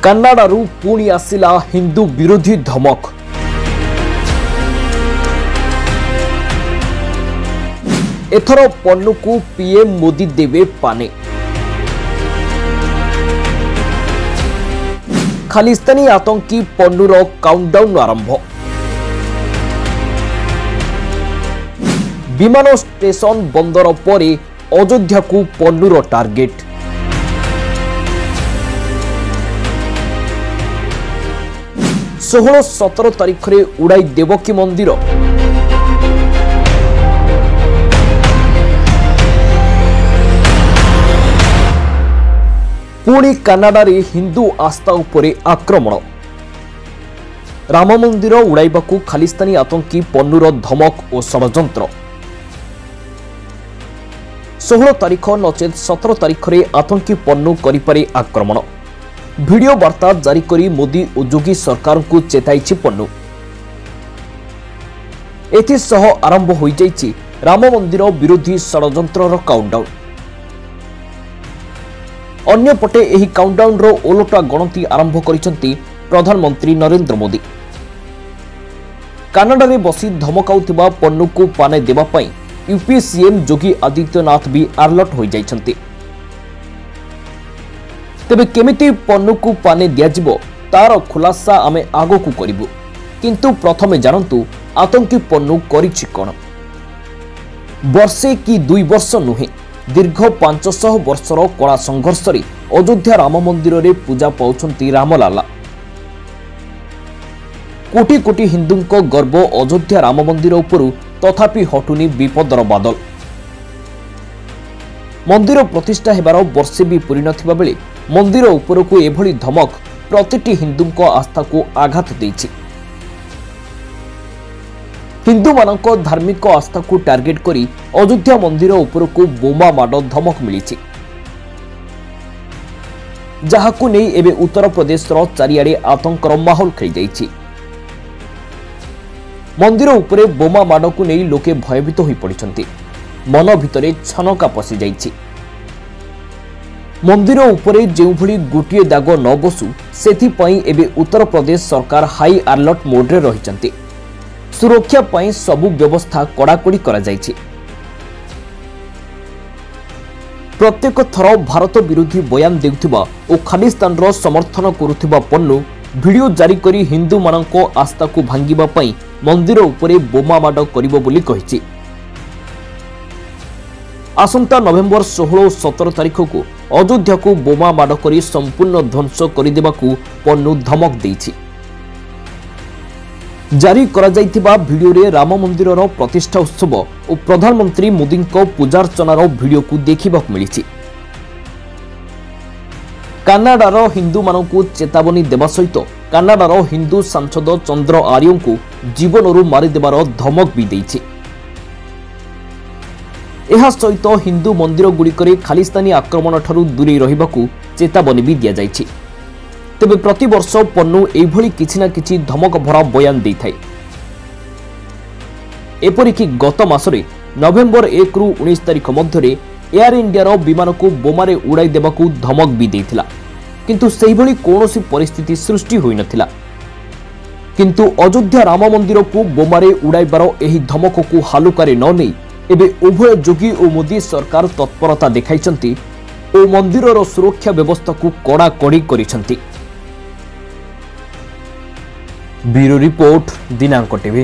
କାନାଡାରୁ ପୁଣି ଆସିଲା ହିନ୍ଦୁ ବିରୋଧୀ ଧମକ। ଏଥର ପନ୍ନୁକୁ ପିଏମ୍ ମୋଦି ଦେବେ ପାନେ। ଖାଲିସ୍ତାନୀ ଆତଙ୍କୀ ପନ୍ନୁର କାଉଣ୍ଟଡାଉନ୍ ଆରମ୍ଭ। ବିମାନ ଷ୍ଟେସନ ବନ୍ଦର ପରେ ଅଯୋଧ୍ୟାକୁ ପନ୍ନୁର ଟାର୍ଗେଟ। 16-17 ତାରିଖରେ ଉଡ଼ାଇ ଦେବ କି ମନ୍ଦିର? ପୁଣି କାନାଡାରେ ହିନ୍ଦୁ ଆସ୍ଥା ଉପରେ ଆକ୍ରମଣ। ରାମ ମନ୍ଦିର ଉଡ଼ାଇବାକୁ ଖାଲିସ୍ତାନୀ ଆତଙ୍କୀ ପନ୍ନୁର ଧମକ ଓ ଷଡ଼ଯନ୍ତ୍ର। 16 ତାରିଖ ନଚେତ୍ 17 ତାରିଖରେ ଆତଙ୍କୀ ପନ୍ନୁ କରିପାରେ ଆକ୍ରମଣ। ଭିଡିଓ ବାର୍ତ୍ତା ଜାରି କରି ମୋଦି ଓ ଯୋଗୀ ସରକାରଙ୍କୁ ଚେତାଇଛି ପନ୍ନୁ। ଏଥିସହ ଆରମ୍ଭ ହୋଇଯାଇଛି ରାମ ମନ୍ଦିର ବିରୋଧୀ ଷଡ଼ଯନ୍ତ୍ରର କାଉଣ୍ଟଡାଉନ୍। ଅନ୍ୟପଟେ ଏହି କାଉଣ୍ଟଡାଉନ୍ର ଓଲଟା ଗଣତି ଆରମ୍ଭ କରିଛନ୍ତି ପ୍ରଧାନମନ୍ତ୍ରୀ ନରେନ୍ଦ୍ର ମୋଦି। କାନାଡାରେ ବସି ଧମକାଉଥିବା ପନ୍ନୁକୁ ପାନେ ଦେବା ପାଇଁ ୟୁପି ସିଏମ୍ ଯୋଗୀ ଆଦିତ୍ୟନାଥ ବି ଆଲର୍ଟ ହୋଇଯାଇଛନ୍ତି। ତେବେ କେମିତି ପନ୍ନୁକୁ ପାନେ ଦିଆଯିବ ତାର ଖୁଲାସା ଆମେ ଆଗକୁ କରିବୁ, କିନ୍ତୁ ପ୍ରଥମେ ଜାଣନ୍ତୁ ଆତଙ୍କୀ ପନ୍ନୁ କରିଛି କ'ଣ। ବର୍ଷେ କି 2 ବର୍ଷ ନୁହେଁ, ଦୀର୍ଘ 500 ବର୍ଷର କଳା ସଂଘର୍ଷରେ ଅଯୋଧ୍ୟା ରାମ ମନ୍ଦିରରେ ପୂଜା ପାଉଛନ୍ତି ରାମଲାଲା। କୋଟି କୋଟି ହିନ୍ଦୁଙ୍କ ଗର୍ବ ଅଯୋଧ୍ୟା ରାମ ମନ୍ଦିର ଉପରୁ ତଥାପି ହଟୁନି ବିପଦର ବାଦଲ। ମନ୍ଦିର ପ୍ରତିଷ୍ଠା ହେବାର ବର୍ଷେ ବି ପୂରିନଥିବା ବେଳେ ମନ୍ଦିର ଉପରକୁ ଏଭଳି ଧମକ ପ୍ରତିଟି ହିନ୍ଦୁଙ୍କ ଆସ୍ଥାକୁ ଆଘାତ ଦେଇଛି। ହିନ୍ଦୁମାନଙ୍କ ଧାର୍ମିକ ଆସ୍ଥାକୁ ଟାର୍ଗେଟ କରି ଅଯୋଧ୍ୟା ମନ୍ଦିର ଉପରକୁ ବୋମା ମାଡ଼ ଧମକ ମିଳିଛି, ଯାହାକୁ ନେଇ ଏବେ ଉତ୍ତରପ୍ରଦେଶର ଚାରିଆଡ଼େ ଆତଙ୍କର ମାହୋଲ ଖେଳିଯାଇଛି। ମନ୍ଦିର ଉପରେ ବୋମା ମାଡ଼କୁ ନେଇ ଲୋକେ ଭୟଭୀତ ହୋଇପଡ଼ିଛନ୍ତି। ମନ ଭିତରେ ଛନକା ପଶିଯାଇଛି। ମନ୍ଦିର ଉପରେ ଯେଉଁଭଳି ଗୋଟିଏ ଦାଗ ନ ବସୁ ସେଥିପାଇଁ ଏବେ ଉତ୍ତରପ୍ରଦେଶ ସରକାର ହାଇ ଆଲର୍ଟ ମୋଡରେ ରହିଛନ୍ତି। ସୁରକ୍ଷା ପାଇଁ ସବୁ ବ୍ୟବସ୍ଥା କଡ଼ାକଡ଼ି କରାଯାଇଛି। ପ୍ରତ୍ୟେକ ଥର ଭାରତ ବିରୋଧୀ ବୟାନ ଦେଉଥିବା ଓ ଖାଲିସ୍ତାନର ସମର୍ଥନ କରୁଥିବା ପନ୍ନୁ ଭିଡିଓ ଜାରି କରି ହିନ୍ଦୁମାନଙ୍କ ଆସ୍ଥାକୁ ଭାଙ୍ଗିବା ପାଇଁ ମନ୍ଦିର ଉପରେ ବୋମା ମାଡ଼ କରିବ ବୋଲି କହିଛି। ଆସନ୍ତା ନଭେମ୍ବର 16 ଓ 17 ତାରିଖକୁ ଅଯୋଧ୍ୟାକୁ ବୋମା ମାଡ଼ କରି ସମ୍ପୂର୍ଣ୍ଣ ଧ୍ୱଂସ କରିଦେବାକୁ ପନ୍ନୁ ଧମକ ଦେଇଛି। ଜାରି କରାଯାଇଥିବା ଭିଡିଓରେ ରାମ ମନ୍ଦିରର ପ୍ରତିଷ୍ଠା ଉତ୍ସବ ଓ ପ୍ରଧାନମନ୍ତ୍ରୀ ମୋଦିଙ୍କ ପୂଜାର୍ଚ୍ଚନାର ଭିଡିଓକୁ ଦେଖିବାକୁ ମିଳିଛି। କାନାଡାର ହିନ୍ଦୁମାନଙ୍କୁ ଚେତାବନୀ ଦେବା ସହିତ କାନାଡାର ହିନ୍ଦୁ ସାଂସଦ ଚନ୍ଦ୍ର ଆର୍ଯ୍ୟଙ୍କୁ ଜୀବନରୁ ମାରିଦେବାର ଧମକ ବି ଦେଇଛି। ଏହା ସହିତ ହିନ୍ଦୁ ମନ୍ଦିରଗୁଡ଼ିକରେ ଖାଲିସ୍ତାନୀ ଆକ୍ରମଣଠାରୁ ଦୂରେଇ ରହିବାକୁ ଚେତାବନୀ ବି ଦିଆଯାଇଛି। ତେବେ ପ୍ରତିବର୍ଷ ପନ୍ନୁ ଏଭଳି କିଛି ନା କିଛି ଧମକ ଭରା ବୟାନ ଦେଇଥାଏ। ଏପରିକି ଗତ ମାସରେ ନଭେମ୍ବର 1ରୁ 19 ତାରିଖ ମଧ୍ୟରେ ଏୟାର ଇଣ୍ଡିଆର ବିମାନକୁ ବୋମାରେ ଉଡ଼ାଇ ଦେବାକୁ ଧମକ ବି ଦେଇଥିଲା, କିନ୍ତୁ ସେହିଭଳି କୌଣସି ପରିସ୍ଥିତି ସୃଷ୍ଟି ହୋଇନଥିଲା। କିନ୍ତୁ ଅଯୋଧ୍ୟା ରାମ ମନ୍ଦିରକୁ ବୋମାରେ ଉଡ଼ାଇବାର ଏହି ଧମକକୁ ହାଲୁକାରେ ନ ନେଇ ଏବେ ଉଭୟ ଯୋଗୀ ଓ ମୋଦି ସରକାର ତତ୍ପରତା ଦେଖାଇଛନ୍ତି ଓ ମନ୍ଦିରର ସୁରକ୍ଷା ବ୍ୟବସ୍ଥାକୁ କଡ଼ାକଡ଼ି କରିଛନ୍ତି। ବ୍ୟୁରୋ ରିପୋର୍ଟ, ଦିନାଙ୍କ ଟିଭି।